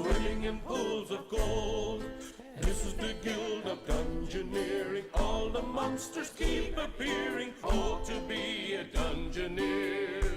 swimming in pools of gold. This is the guild of Dungeoneering. All the monsters keep appearing. Oh, to be a Dungeoneer,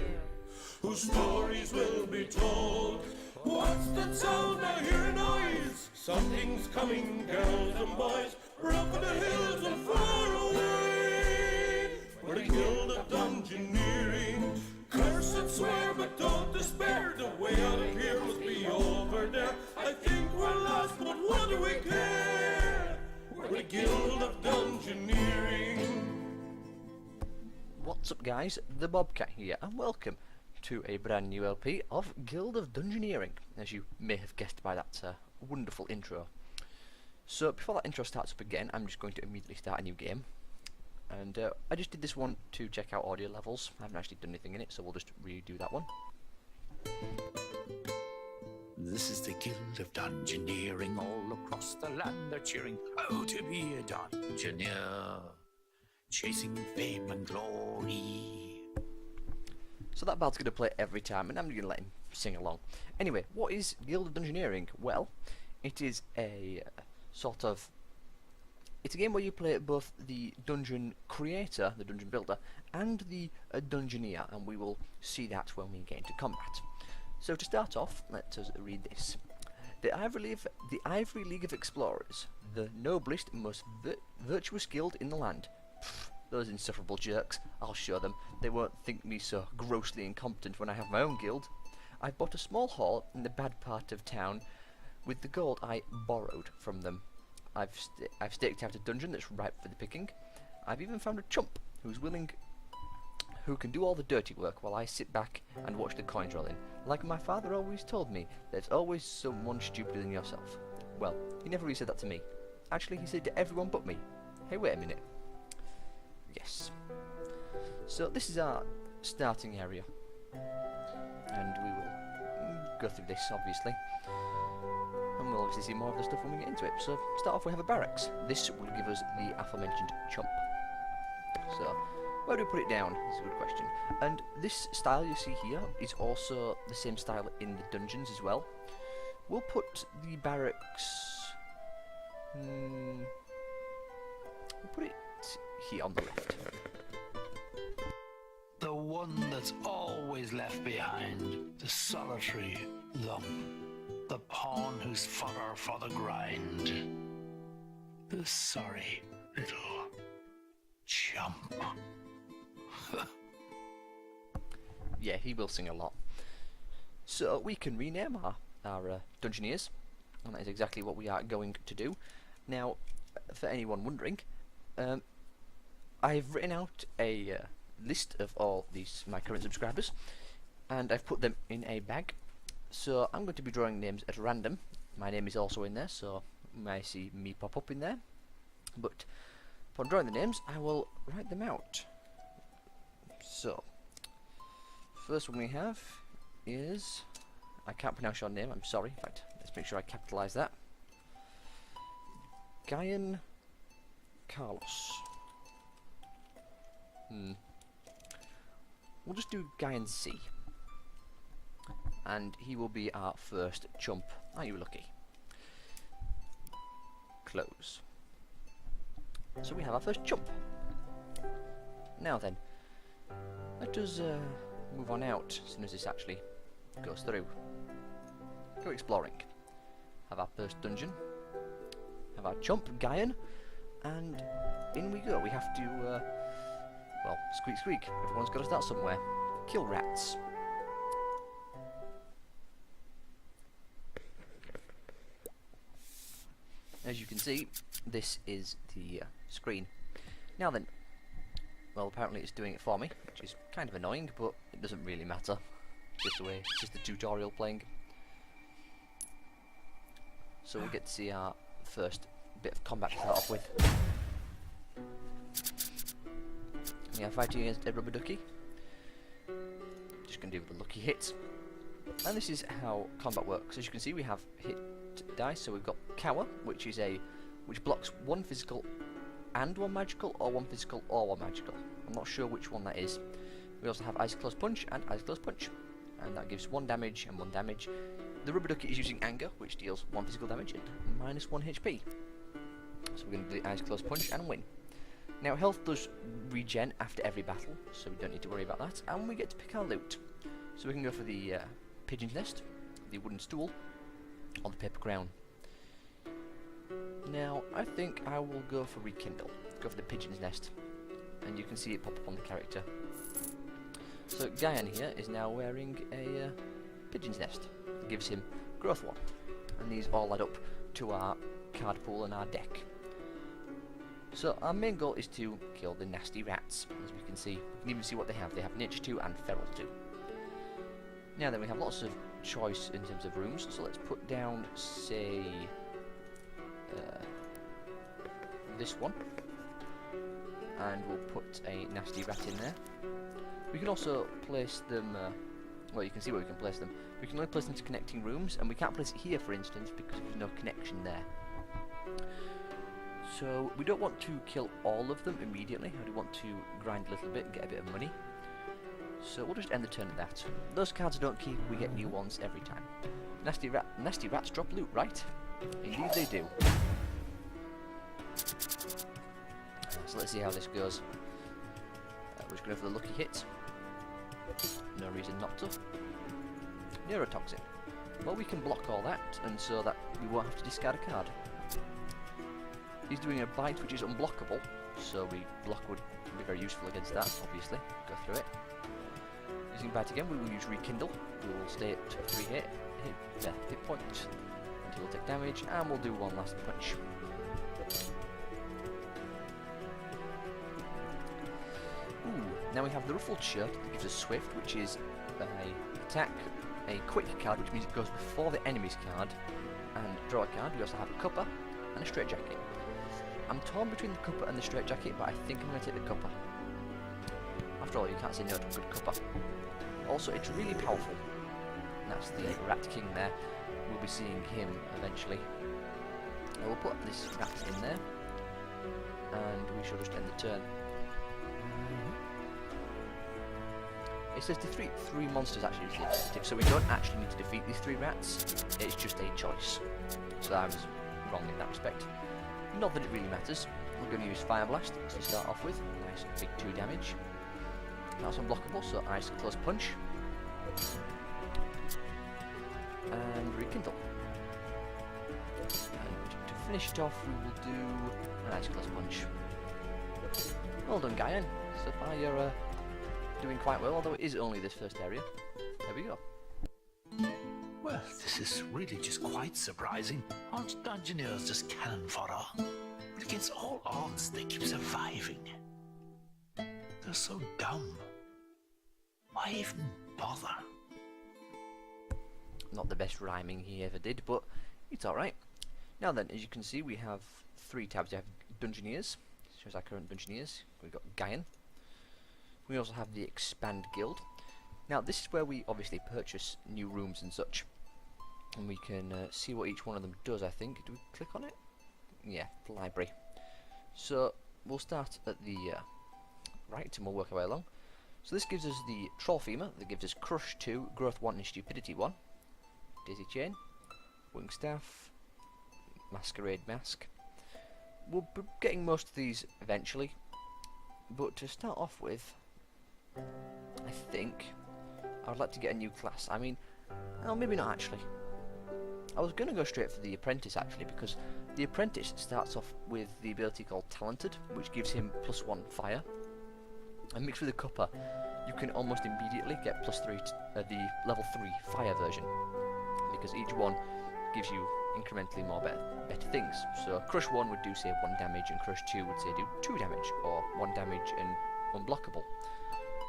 whose stories will be told. What's that sound? I hear a noise. Something's coming, girls and boys. Run for the hills and far away. We're the guild of Dungeoneering. Curse and swear, but don't despair. The way out of here must be over there. I think we're lost, but what do we care? We're the guild of Dungeoneering. What's up guys, the Bobcat here and welcome to a brand new LP of Guild of Dungeoneering, as you may have guessed by that wonderful intro. So before that intro starts up again, I'm just going to immediately start a new game. And I just did this one to check out audio levels. I haven't actually done anything in it, so we'll just redo that one. This is the Guild of Dungeoneering. All across the land they're cheering, oh, to be a Dungeoneer, chasing fame and glory. So that bard's going to play every time, and I'm going to let him sing along. Anyway, what is Guild of Dungeoneering? Well, it is a sort of... It's a game where you play both the dungeon creator, the dungeon builder, and the dungeoneer, and we will see that when we get into combat. So to start off, let us read this. The Ivory League of Explorers, the noblest and most virtuous guild in the land. Pfft, those insufferable jerks, I'll show them. They won't think me so grossly incompetent when I have my own guild. I've bought a small hall in the bad part of town with the gold I borrowed from them. I've staked out a dungeon that's ripe for the picking. I've even found a chump who can do all the dirty work while I sit back and watch the coins roll in. Like my father always told me, there's always someone stupider than yourself. Well, he never really said that to me. Actually, he said to everyone but me. Hey, wait a minute. Yes. So this is our starting area. And we will go through this, obviously. And we'll obviously see more of the stuff when we get into it. So, start off we have a barracks. This will give us the aforementioned chump. So, where do we put it down? That's a good question. And this style you see here is also the same style in the dungeons as well. We'll put the barracks... we'll put it here on the left. The one that's always left behind, the solitary lump, the pawn who's fodder for the grind, the sorry little chump. Yeah, he will sing a lot. So we can rename our Dungeoneers, and that is exactly what we are going to do. Now, for anyone wondering, I've written out a list of all my current subscribers, and I've put them in a bag. So I'm going to be drawing names at random. My name is also in there, so you may see me pop up in there. But upon drawing the names, I will write them out. So, first one we have is... I can't pronounce your name, I'm sorry. In fact, let's make sure I capitalise that. Guyan Carlos. We'll just do Guyan C. And he will be our first chump. Are you lucky? Close. So we have our first chump. Now then, let us move on out as soon as this actually goes through. Go exploring. Have our first dungeon. Have our chump, Guyan. And in we go. We have to, well, squeak squeak. Everyone's got to start somewhere. Kill rats. As you can see, this is the screen. Now then, well, apparently it's doing it for me, which is kind of annoying, but it doesn't really matter. Just the way, it's just the tutorial playing. So we get to see our first bit of combat to start off with. We are fighting against a rubber ducky. Just going to do the lucky hit. And this is how combat works. As you can see, we have hit dice, so we've got cower, which blocks one physical and one magical, or one physical or one magical. I'm not sure which one that is. We also have ice close punch and ice close punch, and that gives 1 damage and 1 damage. The rubber ducky is using anger, which deals 1 physical damage and -1 HP. So we're going to do the eyes closed punch and win. Now health does regen after every battle, so we don't need to worry about that, and we get to pick our loot. So we can go for the pigeon's nest, the wooden stool, or the paper crown. Now I think I will go for rekindle, go for the pigeon's nest, and you can see it pop up on the character. So Guyan here is now wearing a pigeon's nest. It gives him growth 1, and these all add up to our card pool and our deck. So our main goal is to kill the nasty rats. As we can see, we can even see what they have. They have Nature 2 and Feral 2. Now then, we have lots of choice in terms of rooms, so let's put down, say, this one, and we'll put a nasty rat in there. We can also place them, well, you can see where we can place them. We can only place them to connecting rooms, and we can't place it here, for instance, because there's no connection there. So we don't want to kill all of them immediately. I do want to grind a little bit and get a bit of money. So we'll just end the turn at that. Those cards don't keep, we get new ones every time. Nasty rats drop loot, right? Indeed they do. So let's see how this goes. We're just going for the lucky hit. No reason not to. Neurotoxin. Well, we can block all that, and so that we won't have to discard a card. He's doing a bite which is unblockable, so block would be very useful against that, obviously. Go through it. Using bite again, we will use rekindle. We will stay at 3 hit point until we'll take damage, and we'll do one last punch. Ooh, now we have the ruffled shirt that gives us swift, which is a attack, a quick card, which means it goes before the enemy's card, and draw a card. We also have a cuppa and a straitjacket. I'm torn between the cuppa and the straitjacket, but I think I'm going to take the cuppa. After all, you can't say no to a good cuppa. Also, it's really powerful. And that's the Rat King there. We'll be seeing him eventually. We'll put this rat in there, and we shall just end the turn. It says defeat 3 monsters actually is the objective, so we don't actually need to defeat these 3 rats. It's just a choice. So I was wrong in that respect. Not that it really matters. We're going to use Fire Blast to start off with. Nice big 2 damage. That's unblockable, so Ice Close Punch. And Rekindle. And to finish it off, we will do an Ice Close Punch. Well done, Guyan. So far you're doing quite well, although it is only this first area. There we go. Well, this is really just quite surprising. Aren't Dungeoneers just cannon fodder? But against all odds, they keep surviving. They're so dumb. Why even bother? Not the best rhyming he ever did, but it's alright. Now then, as you can see, we have 3 tabs. We have Dungeoneers, shows our current Dungeoneers. We've got Guyan. We also have the Expand Guild. Now this is where we obviously purchase new rooms and such. And we can see what each one of them does, I think. Do we click on it? Yeah, the library. So we'll start at the right and we'll work our way along. So this gives us the Troll Femur, that gives us Crush 2, Growth 1 and Stupidity 1. Daisy Chain, Wing Staff, Masquerade Mask. We'll be getting most of these eventually, but to start off with, I think I would like to get a new class. I mean, well, maybe not actually. I was going to go straight for the Apprentice actually, because the Apprentice starts off with the ability called Talented, which gives him +1 fire. And mixed with the Cuppa, you can almost immediately get +3 to the level 3 fire version, because each one gives you incrementally more better things. So Crush 1 would do say 1 damage, and Crush 2 would say do 2 damage, or 1 damage and unblockable.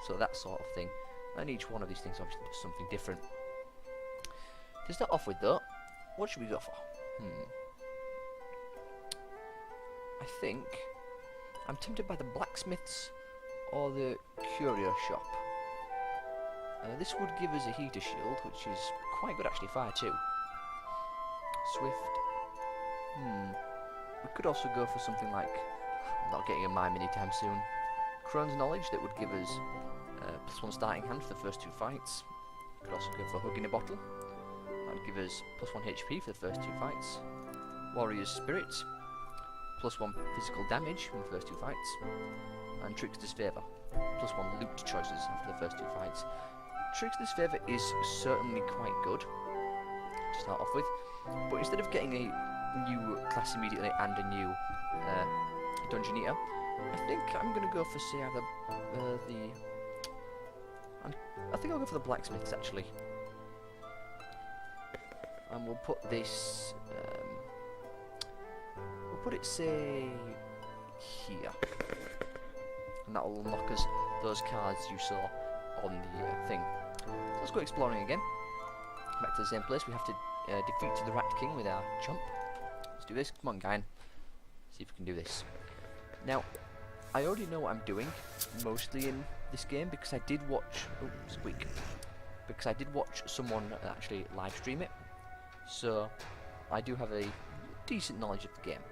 So that sort of thing. And each one of these things obviously does something different. To start off with though, what should we go for? I think I'm tempted by the blacksmiths or the curio shop. This would give us a heater shield, which is quite good actually, fire 2. Swift. We could also go for something like, I'm not getting a mime anytime soon, Crone's Knowledge, that would give us +1 starting hand for the first 2 fights. Could also go for Hug in a Bottle. That would give us +1 HP for the first 2 fights. Warrior's Spirit, +1 physical damage from the first 2 fights. And Trickster's Favour, +1 loot choices after the first 2 fights. Trickster's Favour is certainly quite good to start off with, but instead of getting a new class immediately and a new Dungeoneer, I think I'm going to go for, say, either I think I'll go for the Blacksmiths, actually. And we'll put this, we'll put it, say, here. And that will unlock us those cards you saw on the thing. So let's go exploring again. Back to the same place. We have to defeat the Rat King with our chump. Let's do this. Come on, Guyan. See if we can do this. Now, I already know what I'm doing, mostly in this game, because I did watch... Oh, squeak. Because I did watch someone actually live stream it. So, I do have a decent knowledge of the game.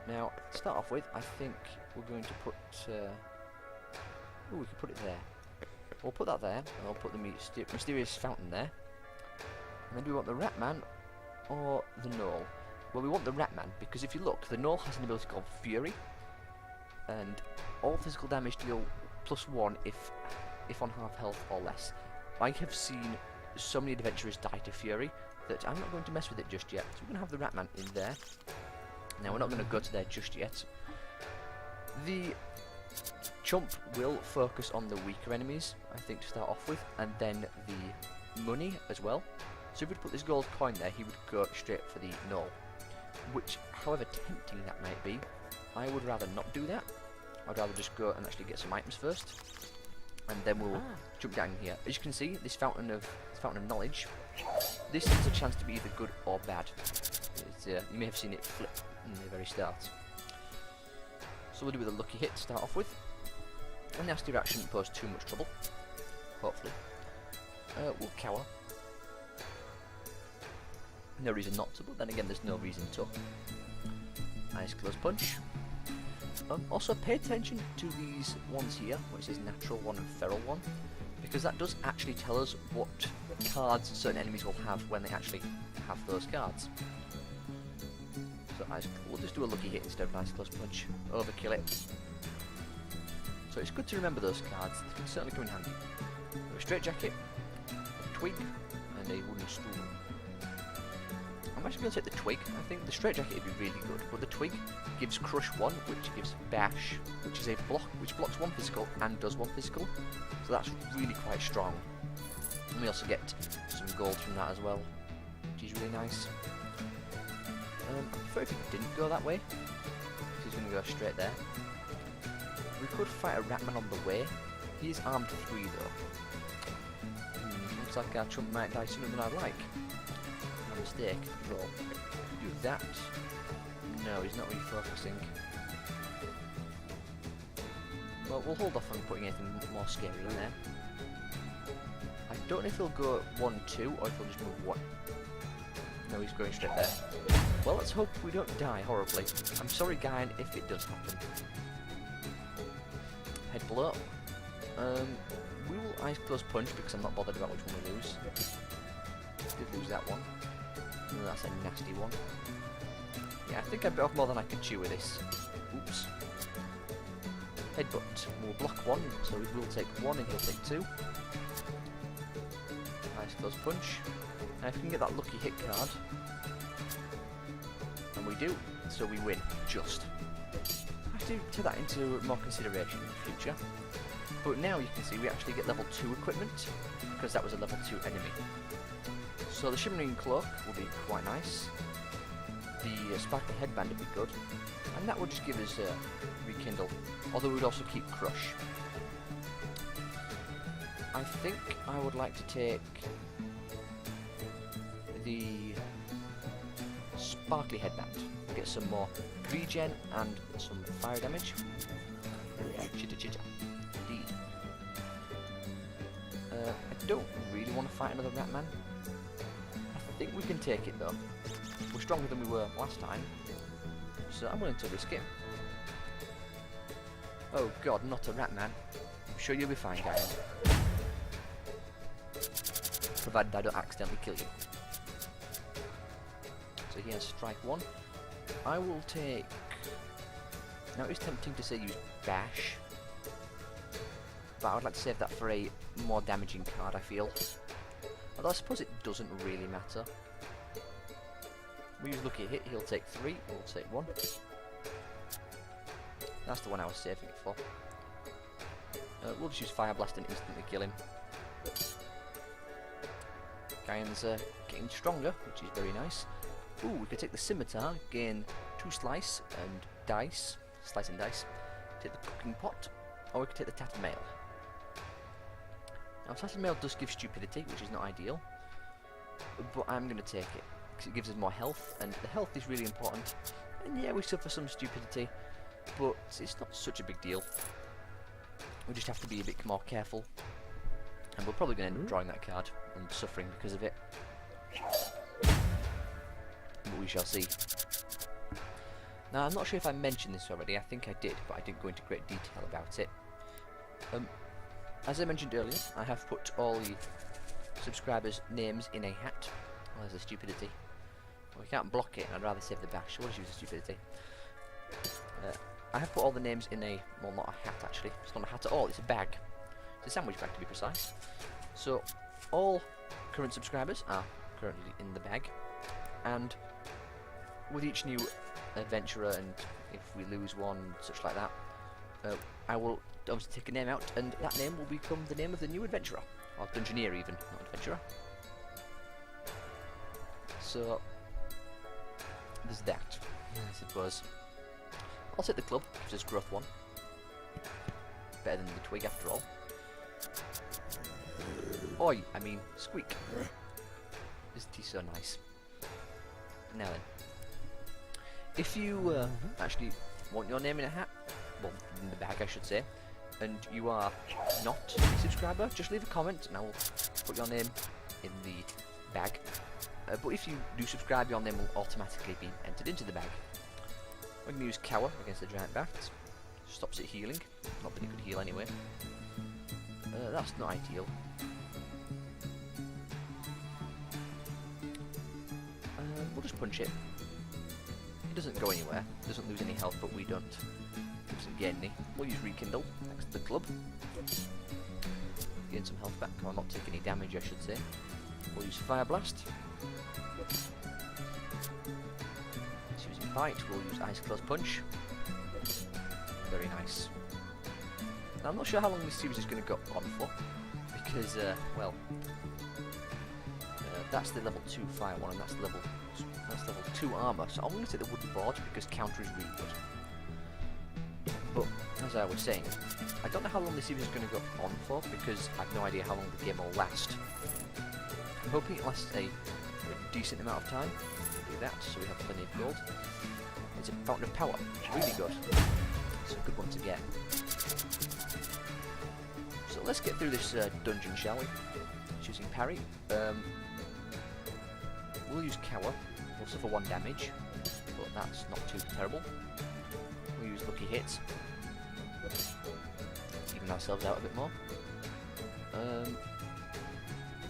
Now, to start off with, I think we're going to put... oh, we can put it there. We'll put that there, and I'll put the mysterious fountain there. And then do we want the Ratman or the Gnoll? Well, we want the Ratman, because if you look, the Gnoll has an ability called Fury. And all physical damage deal +1 if on half health or less. I have seen so many adventurers die to Fury that I'm not going to mess with it just yet. So we're going to have the Ratman in there. Now, we're not going to go to there just yet. The Chump will focus on the weaker enemies, I think, to start off with, and then the money as well. So if we'd put this gold coin there, he would go straight for the Gnoll. Which, however tempting that might be, I would rather not do that. I'd rather just go and actually get some items first, and then we'll jump down here. As you can see, this fountain of knowledge, this has a chance to be either good or bad. You may have seen it flip in the very start. So we'll do with a lucky hit to start off with. A nasty rat shouldn't pose too much trouble, hopefully. We'll cower. No reason not to, but then again there's no reason to. Nice close punch. Also pay attention to these ones here, where it says natural one and feral one, because that does actually tell us what cards certain enemies will have when they actually have those cards. So we'll just do a lucky hit instead of nice close punch. Overkill it. So it's good to remember those cards, they can certainly come in handy. A straight jacket, a twig, and a wooden stool. I'm actually going to take the twig. I think the straight jacket would be really good, but the twig gives crush 1, which gives bash, which is a block, which blocks 1 physical and does 1 physical. So that's really quite strong. And we also get some gold from that as well, which is really nice. I prefer if it didn't go that way, because he's going to go straight there. We could fight a Ratman on the way. He is armed 3 though. Looks like our chump might die sooner than I'd like. No mistake. Roll. Do that. No, he's not really focusing. Well, we'll hold off on putting anything more scary in there. I don't know if he'll go 1-2 or if he'll just move 1. No, he's going straight there. Well, let's hope we don't die horribly. I'm sorry, Guyan, if it does happen. Head blow. We will ice close punch because I'm not bothered about which one we lose. Did lose that one. Oh, that's a nasty one. Yeah, I think I bit off more than I can chew with this. Oops. Headbutt. We'll block 1, so we will take 1 and he'll take 2. Nice close punch. Now if we can get that lucky hit card. And we do, so we win. Just. I have to take that into more consideration in the future. But now you can see we actually get level 2 equipment, because that was a level 2 enemy. So the shimmering cloak will be quite nice. The sparkly headband would be good. And that would just give us rekindle. Although we would also keep crush. I think I would like to take the sparkly headband. Get some more regen and some fire damage. Chitter chitter. Indeed. I don't really want to fight another Ratman. I think we can take it though. We're stronger than we were last time, so I'm willing to risk it. Oh god, not a Ratman. I'm sure you'll be fine, guys. provided I don't accidentally kill you. So he has strike 1. I will take... Now it was tempting to say use bash, but I would like to save that for a more damaging card, I feel. Although I suppose it doesn't really matter. We use lucky hit, he'll take 3, we'll take 1. That's the one I was saving it for. We'll just use Fire Blast and instantly kill him. Gaian's getting stronger, which is very nice. Ooh, we could take the Scimitar, gain 2 slice and dice. Slice and dice. Take the Cooking Pot, or we could take the Tattered Mail. Now, Tattered Mail does give stupidity, which is not ideal, but I'm going to take it, because it gives us more health, and the health is really important. And yeah, we suffer some stupidity, but it's not such a big deal. We just have to be a bit more careful, and we're probably going to end up drawing that card and suffering because of it. But we shall see. Now, I'm not sure if I mentioned this already, I think I did, but I didn't go into great detail about it. As I mentioned earlier, I have put all the subscribers' names in a hat. Well, there's a stupidity. Well, we can't block it, and I'd rather save the bash, so we'll just use the stupidity. I have put all the names in a, well, not a hat actually, it's not a hat at all, it's a bag. It's a sandwich bag to be precise. So, all current subscribers are currently in the bag, and with each new adventurer, and if we lose one, such like that, I will obviously take a name out, and that name will become the name of the new adventurer, or Dungeoneer even, not adventurer. So, there's that, I suppose. I'll take the club, which is growth 1. Better than the twig after all. Oi, I mean, squeak. Isn't he so nice? Now then. If you actually want your name in a hat, well, in the bag I should say, and you are not a subscriber, just leave a comment and I will put your name in the bag. But if you do subscribe, your name will automatically be entered into the bag. We're going to use Cower against the Giant Bat. Stops it healing. Not that it could heal anyway. That's not ideal. We'll just punch it. It doesn't go anywhere. It doesn't lose any health, but we don't. It doesn't gain any. We'll use Rekindle next to the club. Gain some health back. Or not take any damage, I should say. We'll use Fire Blast. Using Bite, we'll use Ice Close Punch. Very nice. Now, I'm not sure how long this series is going to go on for, because, well, that's the level 2 fire one, and that's level 2 armor. So I'm going to take the wooden board because counter is really good. But as I was saying, I don't know how long this series is going to go on for because I have no idea how long the game will last. I'm hoping it lasts a decent amount of time. Do that so we have plenty of gold. It's a Fountain of Power, really good. It's a good one to get. So let's get through this dungeon, shall we? Choosing parry. We'll use Cower. We'll suffer 1 damage, but that's not too terrible. We'll use Lucky Hit. Even ourselves out a bit more.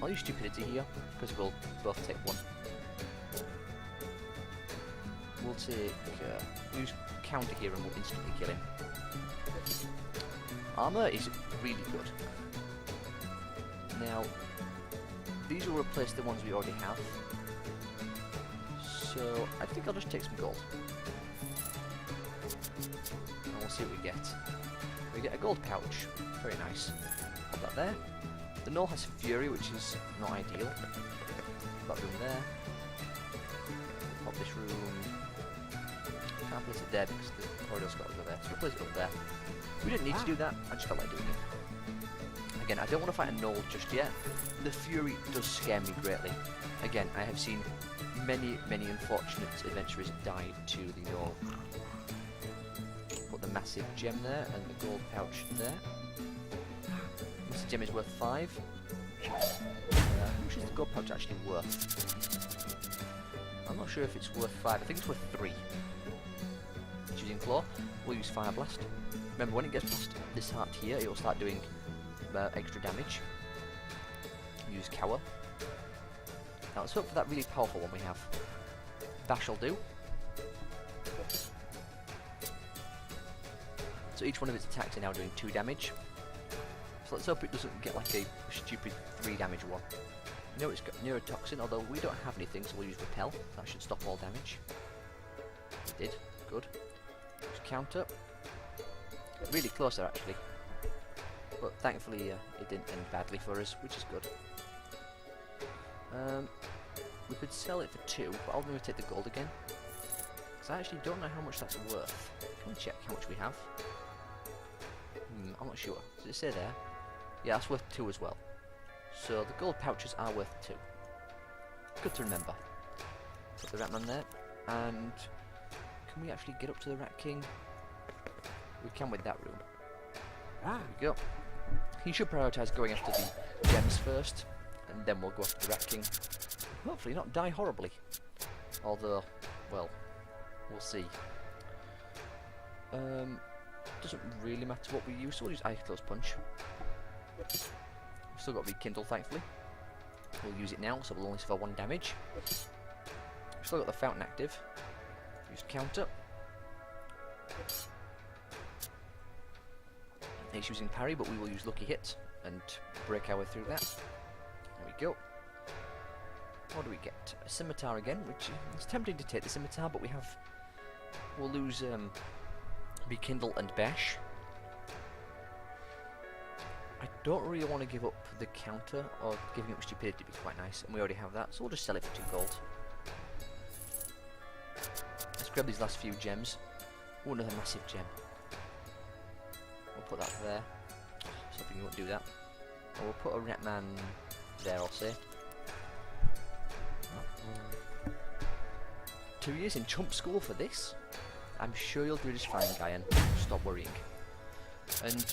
I'll use Stupidity here, because we'll both take 1. We'll take... we'll use Counter here and we'll instantly kill him. Armor is really good. Now, these will replace the ones we already have. So, I think I'll just take some gold. And we'll see what we get. We get a gold pouch. Very nice. Pop that there. The Knoll has Fury, which is not ideal. Pop that room there. Pop this room. Can't place it there because the corridor's got to go there. So we'll place it up there. We didn't need to do that, I just felt like doing it. Again, I don't want to fight a Knoll just yet. The Fury does scare me greatly. Again, I have seen many unfortunate adventurers die to the Knoll. Put the massive gem there and the gold pouch there. Massive gem is worth 5. How much is the gold pouch actually worth? I'm not sure if it's worth 5. I think it's worth 3. Choosing Claw, we'll use Fire Blast. Remember, when it gets past this heart here, it will start doing extra damage. Use Cower. Now let's hope for that really powerful one we have. Bash will do. So each one of its attacks are now doing 2 damage. So let's hope it doesn't get like a stupid 3 damage one. I know it's got neurotoxin, although we don't have anything, so we'll use repel. That should stop all damage. It did. Good. Just counter. Really close there actually. But thankfully it didn't end badly for us, which is good. We could sell it for 2, but I'll never take the gold again. Because I actually don't know how much that's worth. Can we check how much we have? I'm not sure. Does it say there? Yeah, that's worth 2 as well. So the gold pouches are worth 2. Good to remember. Put the Ratman there. And can we actually get up to the Rat King? We can with that room. There we go. He should prioritise going after the gems first, and then we'll go after the Rat King. Hopefully not die horribly. Although, well, we'll see. Doesn't really matter what we use, so we'll use Ice Close Punch. We've still got Rekindle, thankfully. We'll use it now, so we'll only suffer 1 damage. We've still got the Fountain active. Use Counter. He's using Parry, but we will use Lucky Hit and break our way through that. There we go. What do we get? A Scimitar again, which is tempting to take the Scimitar, but we'll lose Rekindle and Bash. I don't really want to give up the counter, or giving up Stupidity would be quite nice, and we already have that, so we'll just sell it for 2 gold. Let's grab these last few gems. Oh, another massive gem. We'll put that there. Something you won't do that. And we'll put a Ratman there, I'll say. 2 years in chump school for this? I'm sure you'll do just fine, Guyan. Stop worrying. And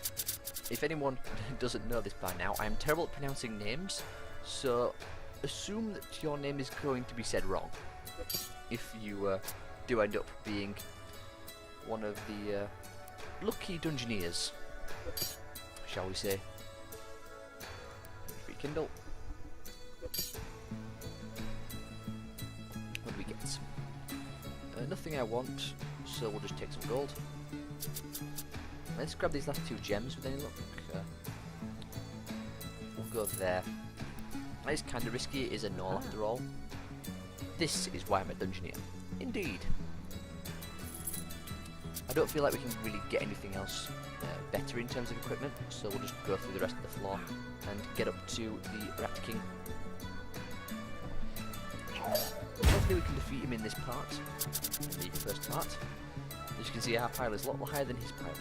if anyone doesn't know this by now, I'm terrible at pronouncing names, so assume that your name is going to be said wrong. If you do end up being one of the lucky Dungeoneers, shall we say. Rekindle. What do we get? Nothing I want, so we'll just take some gold. Let's grab these last 2 gems with any luck. We'll go there. That is kind of risky, it is a null after all. This is why I'm a Dungeoneer. Indeed. I don't feel like we can really get anything else better in terms of equipment, so we'll just go through the rest of the floor and get up to the Rat King. Hopefully we can defeat him in this part, in the first part. As you can see, our pile is a lot higher than his pile.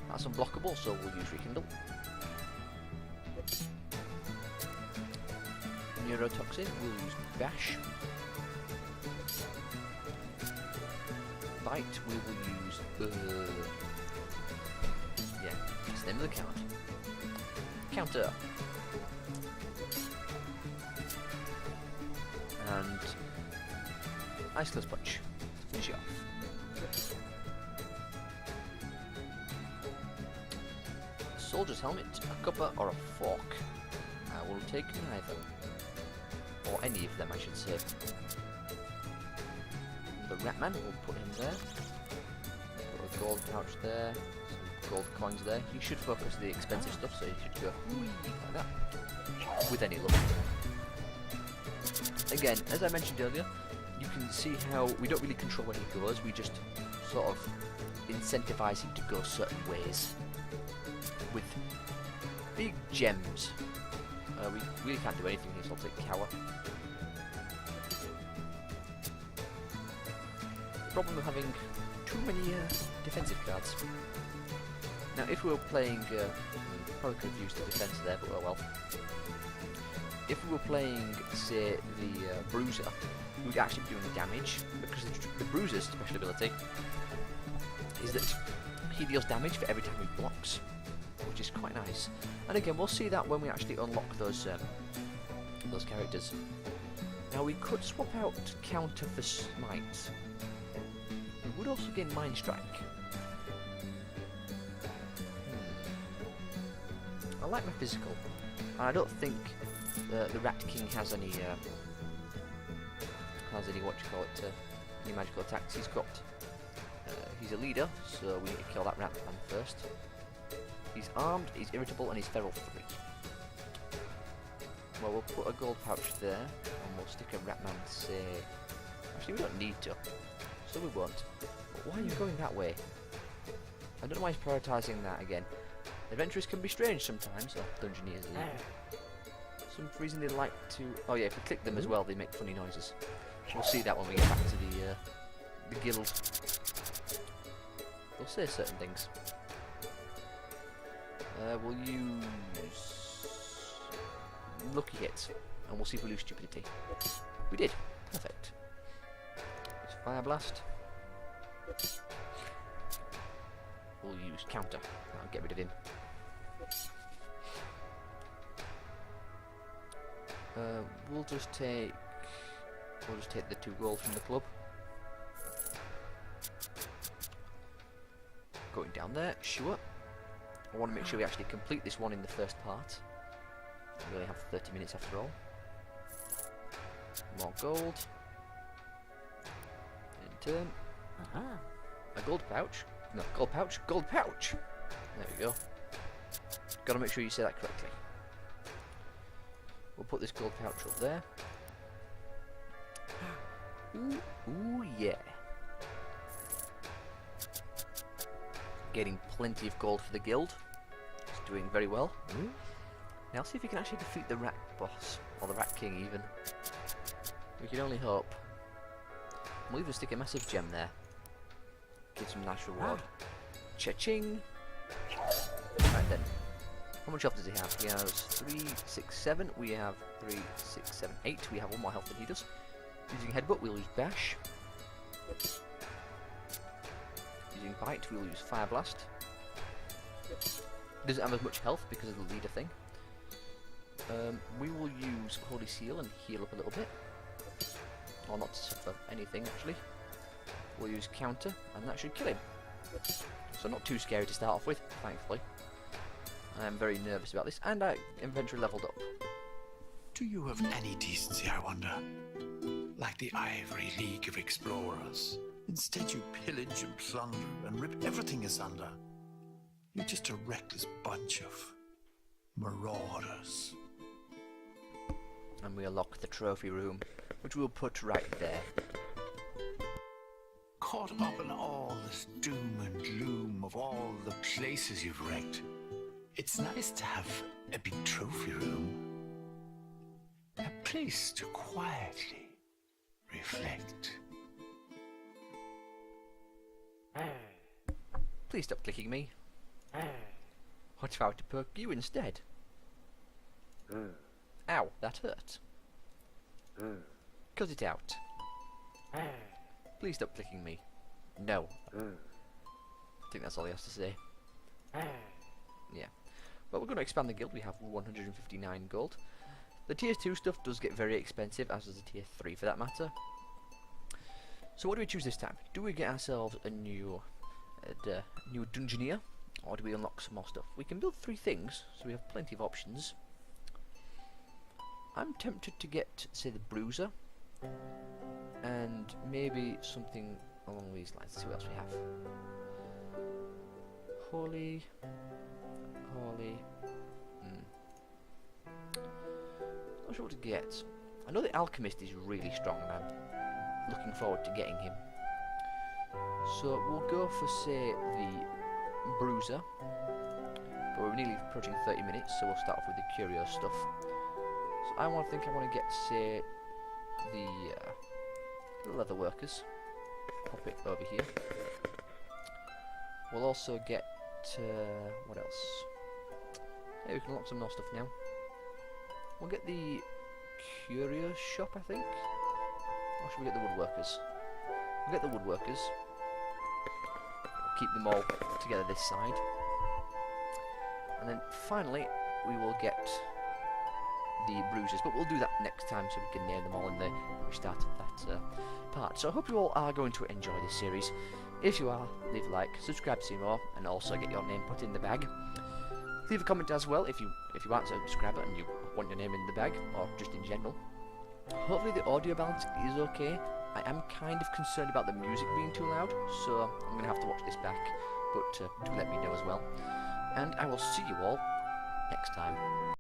That's unblockable, so we'll use Rekindle. Neurotoxin, we'll use Bash. Bite, we will use... yeah, that's the name of the card. Counter. And Ice Close Punch to finish it off. Soldier's helmet, a cuppa, or a fork. I will take neither. Or any of them, I should say. The Ratman, we'll put him there. Put a gold pouch there. Some gold coins there. He should focus the expensive stuff, so he should go like that. With any luck. Again, as I mentioned earlier, you can see how we don't really control where he goes, we just sort of incentivize him to go certain ways. With big gems, we really can't do anything here, so I'll take Cower. The problem with having too many defensive cards. Now if we were playing, probably could have used the defense there, but oh well. If we were playing, say, the Bruiser, we would actually be doing damage, because the Bruiser's special ability is that he deals damage for every time he blocks, which is quite nice. And again, we'll see that when we actually unlock those characters. Now we could swap out Counter for Smite. We would also gain Mind Strike. I like my physical, and I don't think the Rat King has any what you call it, any magical attacks. He's got he's a leader, so we need to kill that Rat Man first. He's armed, he's irritable, and he's feral 3. Well, we'll put a gold pouch there, and we'll stick a Rat Man, say... Actually, we don't need to, so we won't. But why are you going that way? I don't know why he's prioritising that again. Adventurers can be strange sometimes, or Dungeoneers. For some reason they like to... Oh yeah, if we click them as well, they make funny noises. We'll see that when we get back to the guild. They'll say certain things. We'll use lucky hits, and we'll see if we lose stupidity. We did. Perfect. It's Fire Blast. We'll use counter. I'll get rid of him. We'll just take the 2 gold from the club. Going down there, sure. I want to make sure we actually complete this one in the first part. We only have 30 minutes after all. More gold. In turn. A gold pouch. No, gold pouch. Gold pouch! There we go. Gotta make sure you say that correctly. We'll put this gold pouch up there. Ooh, yeah. Getting plenty of gold for the guild. It's doing very well. Now see if we can actually defeat the Rat Boss, or the Rat King even. We can only hope. We'll even stick a massive gem there. Give some nice reward. Cha-ching! Right then. How much health does he have? He has 3, 6, 7. We have 3, 6, 7, 8. We have 1 more health than he does. Using Headbutt, we'll use Bash. Using Bite, we'll use Fire Blast. He doesn't have as much health because of the leader thing. We will use Holy Seal and heal up a little bit. Or not for anything, actually. We'll use Counter, and that should kill him. So not too scary to start off with, thankfully. I am very nervous about this, and I eventually leveled up. Do you have any decency, I wonder? Like the Ivory League of Explorers. Instead you pillage and plunder and rip everything asunder. You're just a reckless bunch of marauders. And we'll lock the trophy room, which we'll put right there. Caught up in all this doom and gloom of all the places you've wrecked, it's nice to have a big trophy room. A place to quietly reflect. Please stop clicking me. What if I were to poke you instead? Ow, that hurt. Cut it out. Please stop clicking me. No. I think that's all he has to say. Yeah. Well, we're going to expand the guild. We have 159 gold. The tier 2 stuff does get very expensive, as does the tier 3 for that matter. So what do we choose this time? Do we get ourselves a new Dungeoneer, or do we unlock some more stuff? We can build 3 things, so we have plenty of options. I'm tempted to get, say, the Bruiser, and maybe something along these lines. Let's see what else we have. Holy. Not sure what to get. I know the Alchemist is really strong, and I'm looking forward to getting him. So we'll go for, say, the Bruiser. But we're nearly approaching 30 minutes, so we'll start off with the curio stuff. So I want to get, say, the leather workers. Pop it over here. We'll also get what else? Yeah, we can unlock some more stuff now. We'll get the curio shop, I think. Or should we get the woodworkers? We'll get the woodworkers. We'll keep them all together this side. And then finally we will get the bruisers, but we'll do that next time so we can name them all in the start of that part. So I hope you all are going to enjoy this series. If you are, leave a like, subscribe to see more, and also get your name put in the bag. Leave a comment as well if you aren't a subscriber and you want your name in the bag, or just in general. Hopefully the audio balance is okay. I am kind of concerned about the music being too loud, so I'm going to have to watch this back, but do let me know as well. And I will see you all next time.